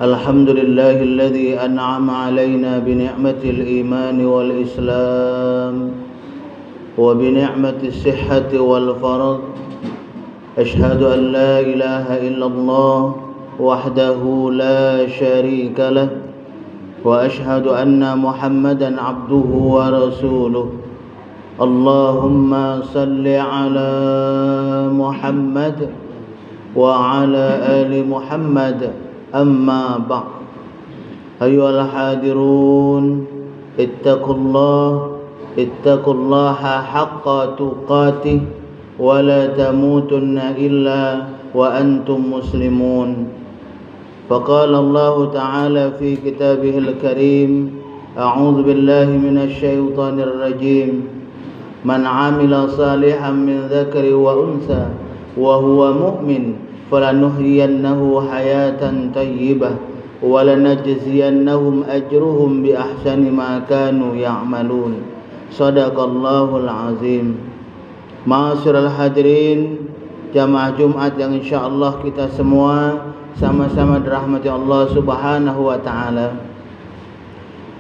الحمد لله الذي أنعم علينا بنعمة الإيمان والإسلام وبنعمة الصحة والفرج. أشهد أن لا إله إلا الله وحده لا شريك له وأشهد أن محمدا عبده ورسوله. اللهم صل على محمد وعلى آل محمد. أما بعد. أيها الحاضرون اتقوا الله حق تقاته ولا تموتن إلا وأنتم مسلمون. فقال الله تعالى في كتابه الكريم: أعوذ بالله من الشيطان الرجيم. من عمل صالحا من ذكر وأنثى وهو مؤمن فلنحيينه حياة طيبة ولنجزينهم أجرهم بأحسن ما كانوا يعملون. Sadaqallahul azim. Ma'asyiral hadirin, jamaah Jumat yang insyaallah kita semua sama-sama dirahmati Allah Subhanahu wa taala.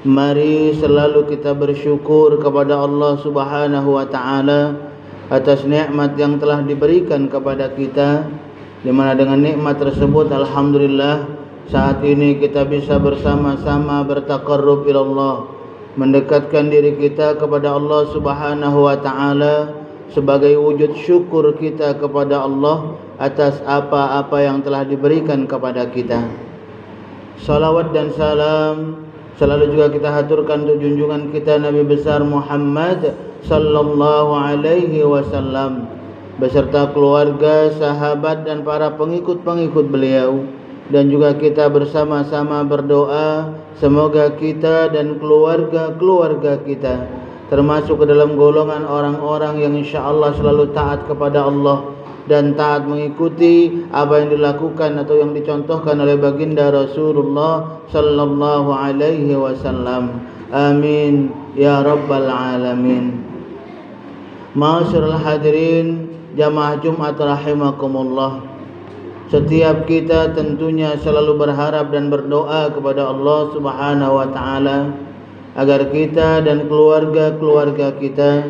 Mari selalu kita bersyukur kepada Allah Subhanahu wa taala atas nikmat yang telah diberikan kepada kita, di mana dengan nikmat tersebut alhamdulillah saat ini kita bisa bersama-sama bertaqarrub ila Allah, mendekatkan diri kita kepada Allah Subhanahu wa taala sebagai wujud syukur kita kepada Allah atas apa-apa yang telah diberikan kepada kita. Salawat dan salam selalu juga kita haturkan untuk junjungan kita Nabi besar Muhammad sallallahu alaihi wasallam beserta keluarga, sahabat dan para pengikut-pengikut beliau, dan juga kita bersama-sama berdoa semoga kita dan keluarga-keluarga kita termasuk ke dalam golongan orang-orang yang insyaallah selalu taat kepada Allah dan taat mengikuti apa yang dilakukan atau yang dicontohkan oleh baginda Rasulullah sallallahu alaihi wasallam. Amin ya rabbal alamin. Ma'asyiral hadirin jamaah Jumat rahimakumullah. Setiap kita tentunya selalu berharap dan berdoa kepada Allah Subhanahu wa taala agar kita dan keluarga-keluarga kita,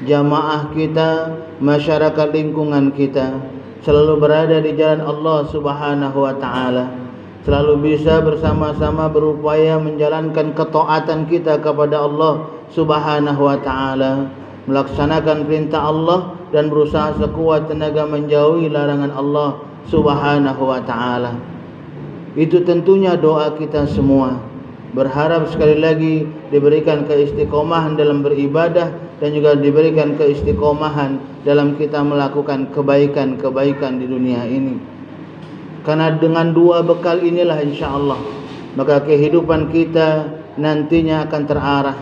jamaah kita, masyarakat lingkungan kita selalu berada di jalan Allah Subhanahu wa taala, selalu bisa bersama-sama berupaya menjalankan ketaatan kita kepada Allah Subhanahu wa taala, melaksanakan perintah Allah dan berusaha sekuat tenaga menjauhi larangan Allah Subhanahu wa taala. Itu tentunya doa kita semua. Berharap sekali lagi diberikan keistiqomahan dalam beribadah dan juga diberikan keistiqomahan dalam kita melakukan kebaikan-kebaikan di dunia ini. Karena dengan dua bekal inilah insyaallah maka kehidupan kita nantinya akan terarah.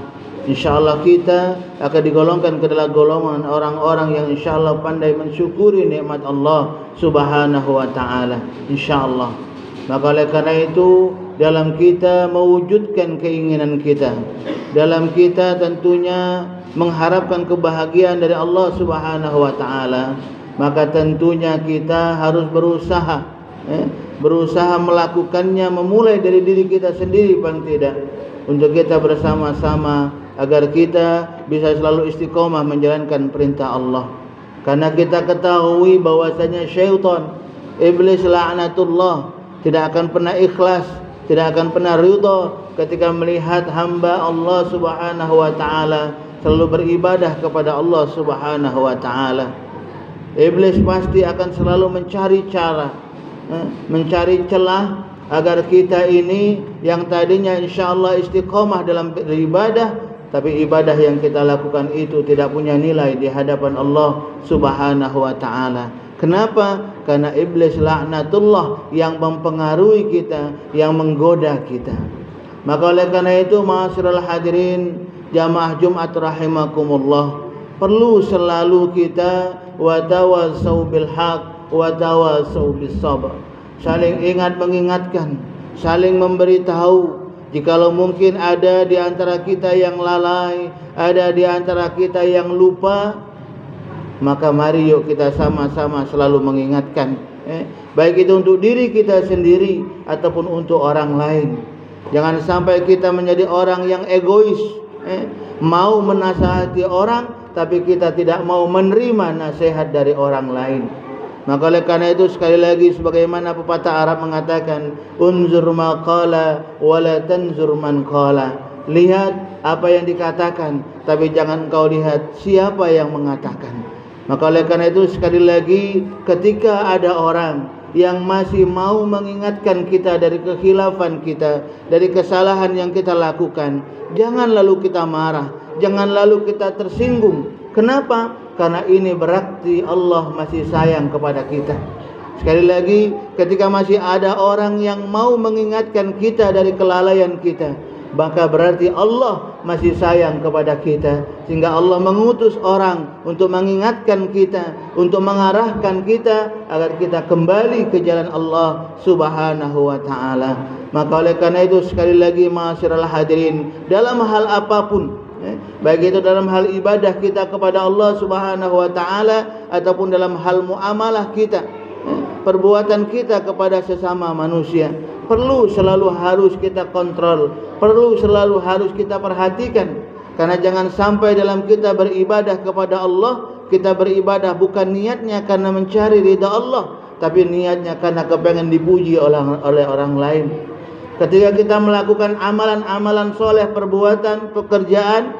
InsyaAllah kita akan digolongkan ke dalam golongan orang-orang yang insyaAllah pandai mensyukuri nikmat Allah Subhanahu wa ta'ala, insyaAllah. Maka oleh karena itu dalam kita mewujudkan keinginan kita, dalam kita tentunya mengharapkan kebahagiaan dari Allah Subhanahu wa ta'ala, maka tentunya kita harus berusaha melakukannya, memulai dari diri kita sendiri paling tidak, untuk kita bersama-sama agar kita bisa selalu istiqomah menjalankan perintah Allah. Karena kita ketahui bahwasanya syaitan, iblis laknatullah, tidak akan pernah ikhlas tidak akan pernah ridha ketika melihat hamba Allah Subhanahu wa taala selalu beribadah kepada Allah Subhanahu wa taala. Iblis pasti akan selalu mencari cara, mencari celah agar kita ini yang tadinya insyaallah istiqomah dalam beribadah, tapi ibadah yang kita lakukan itu tidak punya nilai di hadapan Allah Subhanahu wa taala. Kenapa? Karena iblis laknatullah yang mempengaruhi kita, yang menggoda kita. Maka oleh karena itu, ma'asyiral hadirin jamaah Jumat rahimakumullah, perlu selalu kita watawasau bil haq watawasau bis sabr, saling ingat mengingatkan, saling memberitahu. Jikalau mungkin ada di antara kita yang lalai, ada di antara kita yang lupa, maka mari yuk kita sama-sama selalu mengingatkan, baik itu untuk diri kita sendiri ataupun untuk orang lain. Jangan sampai kita menjadi orang yang egois, mau menasihati orang tapi kita tidak mau menerima nasihat dari orang lain. Maka oleh karena itu sekali lagi sebagaimana pepatah Arab mengatakan, unzur ma qala wa la tanzur man qala. Lihat apa yang dikatakan, tapi jangan kau lihat siapa yang mengatakan. Maka oleh karena itu sekali lagi, ketika ada orang yang masih mau mengingatkan kita dari kekhilafan kita, dari kesalahan yang kita lakukan, jangan lalu kita marah, jangan lalu kita tersinggung. Kenapa? Karena ini berarti Allah masih sayang kepada kita. Sekali lagi, ketika masih ada orang yang mau mengingatkan kita dari kelalaian kita, maka berarti Allah masih sayang kepada kita, sehingga Allah mengutus orang untuk mengingatkan kita, untuk mengarahkan kita agar kita kembali ke jalan Allah Subhanahu wa taala. Maka oleh karena itu sekali lagi ma'asyiral hadirin, dalam hal apapun, baik itu dalam hal ibadah kita kepada Allah Subhanahu wa taala ataupun dalam hal muamalah kita, perbuatan kita kepada sesama manusia, perlu selalu harus kita kontrol, perlu selalu harus kita perhatikan. Karena jangan sampai dalam kita beribadah kepada Allah, kita beribadah bukan niatnya karena mencari ridha Allah, tapi niatnya karena kepengen dipuji oleh orang lain. Ketika kita melakukan amalan-amalan soleh, perbuatan, pekerjaan,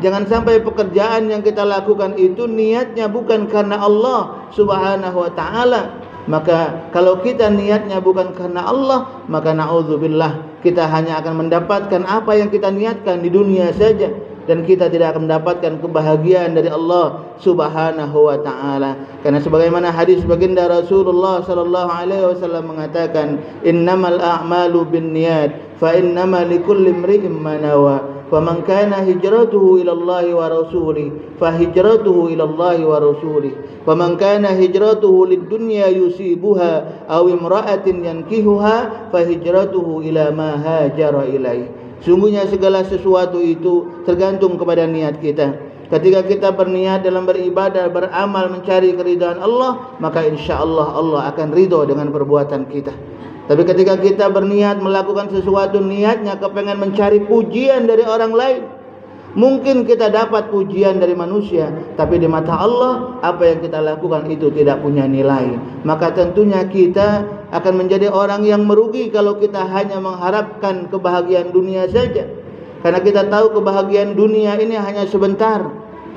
jangan sampai pekerjaan yang kita lakukan itu niatnya bukan karena Allah Subhanahu wa ta'ala. Maka kalau kita niatnya bukan karena Allah, maka na'udzubillah, kita hanya akan mendapatkan apa yang kita niatkan di dunia saja, dan kita tidak akan mendapatkan kebahagiaan dari Allah Subhanahu wa taala. Karena sebagaimana hadis baginda Rasulullah sallallahu alaihi wasallam mengatakan, innamal a'malu binniyat fa innama likulli imri'in ma nawa. Faman kana hijratuhu ila Allah wa rasulih fa hijratuhu ila Allah wa rasulih. Faman kana hijratuhu lid-dunya yusibuha aw imra'atin yankihuha fa hijratuhu ila ma hajara ilaih. Sungguhnya segala sesuatu itu tergantung kepada niat kita. Ketika kita berniat dalam beribadah, beramal, mencari keridhaan Allah, maka insyaallah Allah akan ridho dengan perbuatan kita. Tapi ketika kita berniat melakukan sesuatu, niatnya kepengen mencari pujian dari orang lain, mungkin kita dapat pujian dari manusia, tapi di mata Allah apa yang kita lakukan itu tidak punya nilai. Maka tentunya kita akan menjadi orang yang merugi kalau kita hanya mengharapkan kebahagiaan dunia saja. Karena kita tahu kebahagiaan dunia ini hanya sebentar,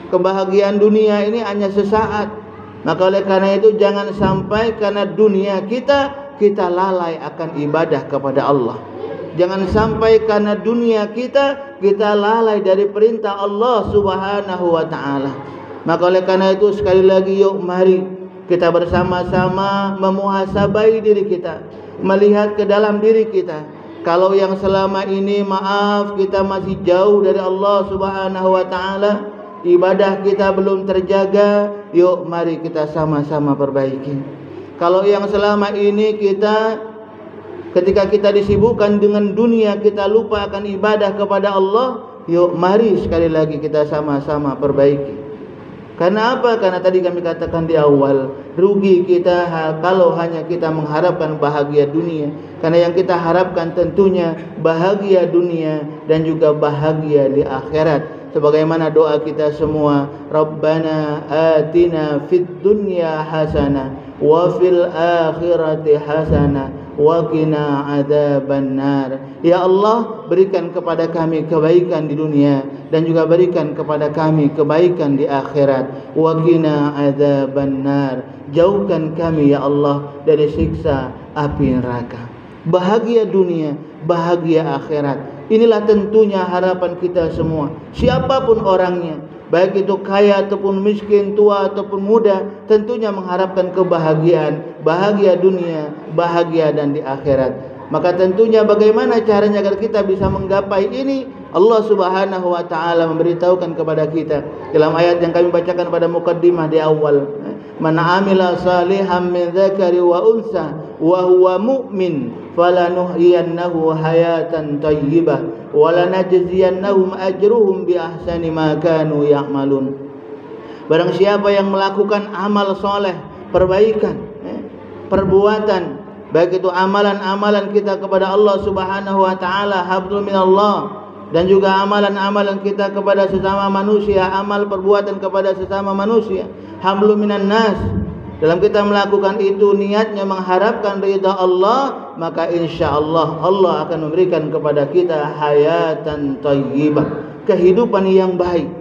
kebahagiaan dunia ini hanya sesaat. Maka oleh karena itu jangan sampai karena dunia kita lalai akan ibadah kepada Allah. Jangan sampai karena dunia kita lalai dari perintah Allah Subhanahu wa taala. Maka oleh karena itu sekali lagi, yuk mari kita bersama-sama memuhasabai diri kita, melihat ke dalam diri kita. Kalau yang selama ini maaf kita masih jauh dari Allah Subhanahu wa taala, ibadah kita belum terjaga, yuk mari kita sama-sama perbaiki. Kalau yang selama ini ketika kita disibukkan dengan dunia, kita lupa akan ibadah kepada Allah, yuk mari sekali lagi kita sama-sama perbaiki. Karena apa? Karena tadi kami katakan di awal, rugi kita kalau hanya kita mengharapkan bahagia dunia. Karena yang kita harapkan tentunya bahagia dunia dan juga bahagia di akhirat. Sebagaimana doa kita semua, Rabbana atina fid dunya hasanah wa fil akhirati hasanah wa qina adzabannar. Ya Allah, berikan kepada kami kebaikan di dunia dan juga berikan kepada kami kebaikan di akhirat. Wa qina adzabannar. Jauhkan kami ya Allah dari siksa api neraka. Bahagia dunia, bahagia akhirat. Inilah tentunya harapan kita semua. Siapapun orangnya, baik itu kaya ataupun miskin, tua ataupun muda, tentunya mengharapkan kebahagiaan, bahagia dunia, bahagia dan di akhirat. Maka tentunya bagaimana caranya agar kita bisa menggapai ini? Allah Subhanahu wa taala memberitahukan kepada kita dalam ayat yang kami bacakan pada mukaddimah di awal. Man amila salihan min dzakari wa unsa wa huwa mu'min falanuhyiyannahu hayatan thayyibah wa lanajziyannahum ajruhum bi ahsani ma kanu ya'malun. Barang siapa yang melakukan amal soleh, perbaikan, perbuatan, baik itu amalan-amalan kita kepada Allah Subhanahu wa taala, hablum minallah, dan juga amalan-amalan kita kepada sesama manusia, amal perbuatan kepada sesama manusia, hablum minan nas. Dalam kita melakukan itu niatnya mengharapkan ridha Allah, maka insyaallah Allah akan memberikan kepada kita hayatan thayyibah, kehidupan yang baik.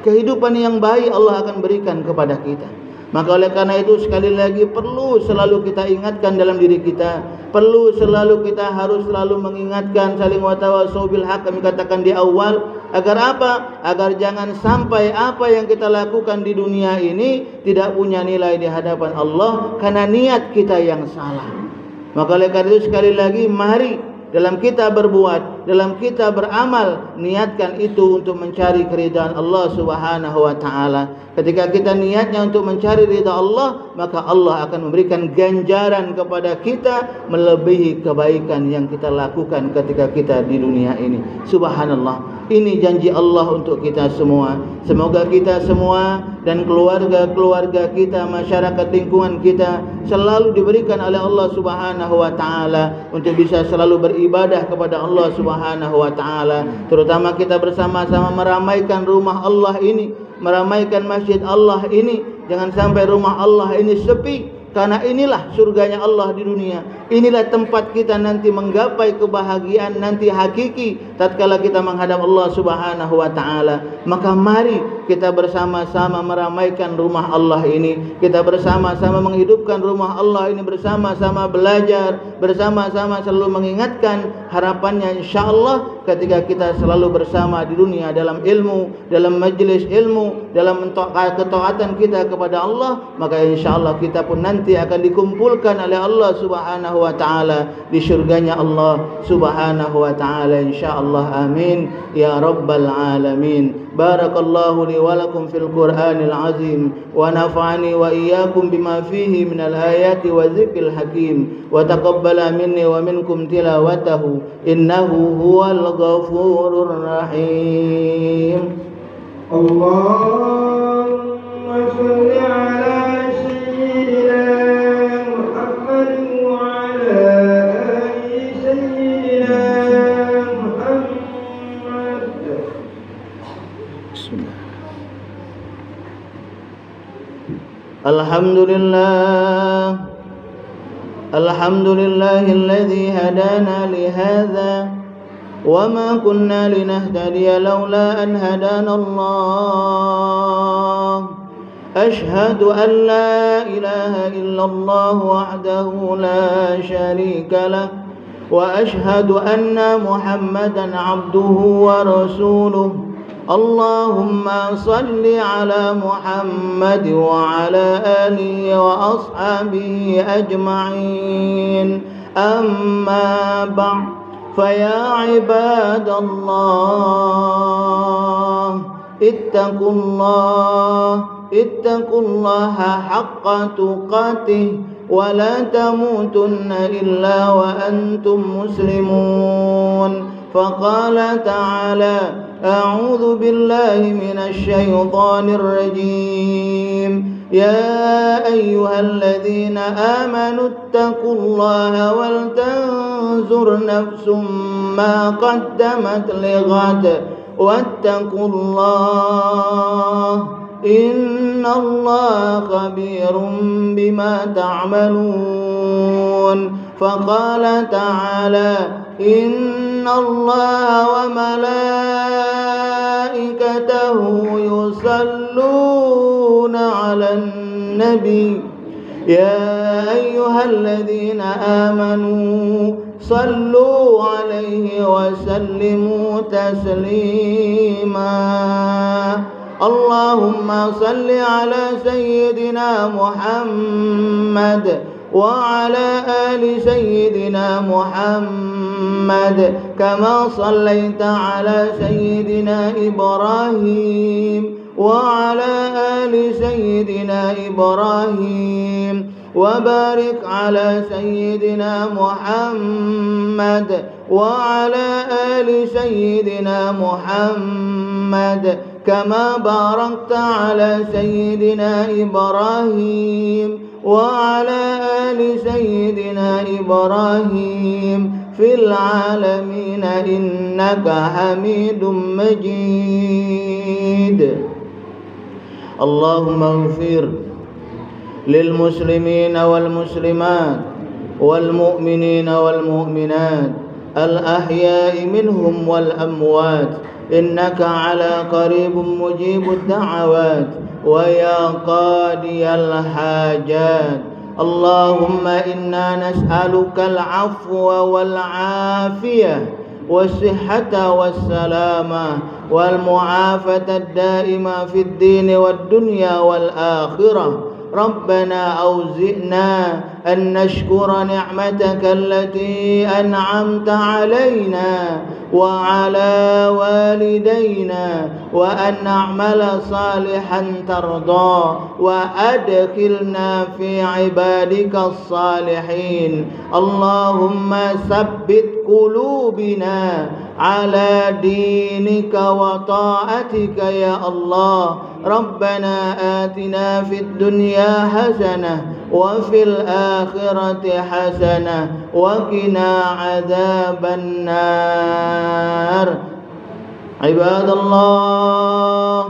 Kehidupan yang baik Allah akan berikan kepada kita. Maka oleh karena itu sekali lagi perlu selalu kita ingatkan dalam diri kita, perlu selalu kita harus selalu mengingatkan, saling watawasau bil haq, kami katakan di awal, agar apa? Agar jangan sampai apa yang kita lakukan di dunia ini tidak punya nilai di hadapan Allah karena niat kita yang salah. Maka oleh karena itu sekali lagi mari dalam kita berbuat, dalam kita beramal, niatkan itu untuk mencari keridhaan Allah Subhanahu wa taala. Ketika kita niatnya untuk mencari ridha Allah, maka Allah akan memberikan ganjaran kepada kita melebihi kebaikan yang kita lakukan ketika kita di dunia ini. Subhanallah. Ini janji Allah untuk kita semua. Semoga kita semua dan keluarga-keluarga kita, masyarakat lingkungan kita selalu diberikan oleh Allah Subhanahu wa taala untuk bisa selalu beribadah kepada Allah Subhanahu wa taala. Terutama kita bersama-sama meramaikan rumah Allah ini, meramaikan masjid Allah ini. Jangan sampai rumah Allah ini sepi, karena inilah surganya Allah di dunia. Inilah tempat kita nanti menggapai kebahagiaan nanti hakiki tatkala kita menghadap Allah Subhanahu wa taala. Maka mari kita bersama-sama meramaikan rumah Allah ini. Kita bersama-sama menghidupkan rumah Allah ini, bersama-sama belajar, bersama-sama selalu mengingatkan harapannya insyaallah ketika kita selalu bersama di dunia dalam ilmu, dalam majlis ilmu, dalam ketaatan kita kepada Allah, maka insyaallah kita pun nanti akan dikumpulkan oleh Allah Subhanahu wa taala di syurganya Allah Subhanahu wa taala insyaallah. Amin ya rabbal alamin. Barakallahu li wa lakum fil Qur'anil azim wa nafa'ani wa iyyakum bima fihi minal ayati wa dzikril hakim wa taqabbala minni wa minkum tilawatahu innahu huwal ghafurur rahim. Allahumma shalli ala sayyidina Muhammad wa ala ali sayyidina Muhammad. Bismillah. Alhamdulillah. Alhamdulillahilladzi hadana li hadza وما كنا لنهتدي لولا أن هدانا الله أشهد أن لا إله إلا الله وحده لا شريك له وأشهد أن محمدا عبده ورسوله اللهم صل على محمد وعلى آله وأصحابه أجمعين أما بعد فيا عباد الله اتقوا الله حق تقاته ولا تموتن إلا وأنتم مسلمون. فقال تعالى أعوذ بالله من الشيطان الرجيم يا أيها الذين آمنوا اتقوا الله ولتنظر نفس ما قدمت لغد واتقوا الله إن الله خبير بما تعملون. يؤمنون فقال تعالى إن الله وملائكته يصلون على النبي يا أيها الذين آمنوا صلوا عليه وسلموا تسليما اللهم صل على سيدنا محمد وعلى آل سيدنا محمد كما صليت على سيدنا إبراهيم وعلى آل سيدنا إبراهيم وبارك على سيدنا محمد وعلى آل سيدنا محمد كما باركت على سيدنا إبراهيم وعلى آل سيدنا إبراهيم في العالمين إنك حميد مجيد اللهم اغفر للمسلمين والمسلمات والمؤمنين والمؤمنات الأحياء منهم والأموات إنك على قريب مجيب الدعوات ويا قاضي الحاجات اللهم إنا نسألك العفو والعافية والصحة والسلامة والمعافاة الدائمة في الدين والدنيا والآخرة ربنا أوزئنا أن نشكر نعمتك التي أنعمت علينا وعلى والدينا وأن نعمل صالحا ترضى وأدخلنا في عبادك الصالحين اللهم ثبت قلوبنا على دينك وطاعتك يا الله ربنا آتنا في الدنيا حسنة وفي الآخرة حسنة وقنا عذاب النار عباد الله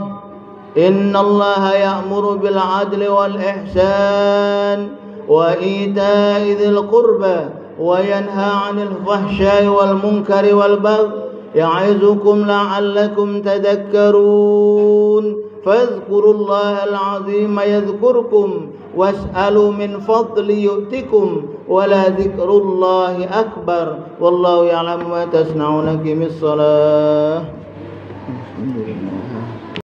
إن الله يأمر بالعدل والإحسان وإيتاء ذي القربى وينهى عن الفحشاء والمنكر والبغي يعظكم لعلكم تذكرون فاذكروا الله العظيم يذكركم واسألوا من فضل يؤتكم ولذكر الله أكبر والله يعلم ما تصنعون. قم الصلاة.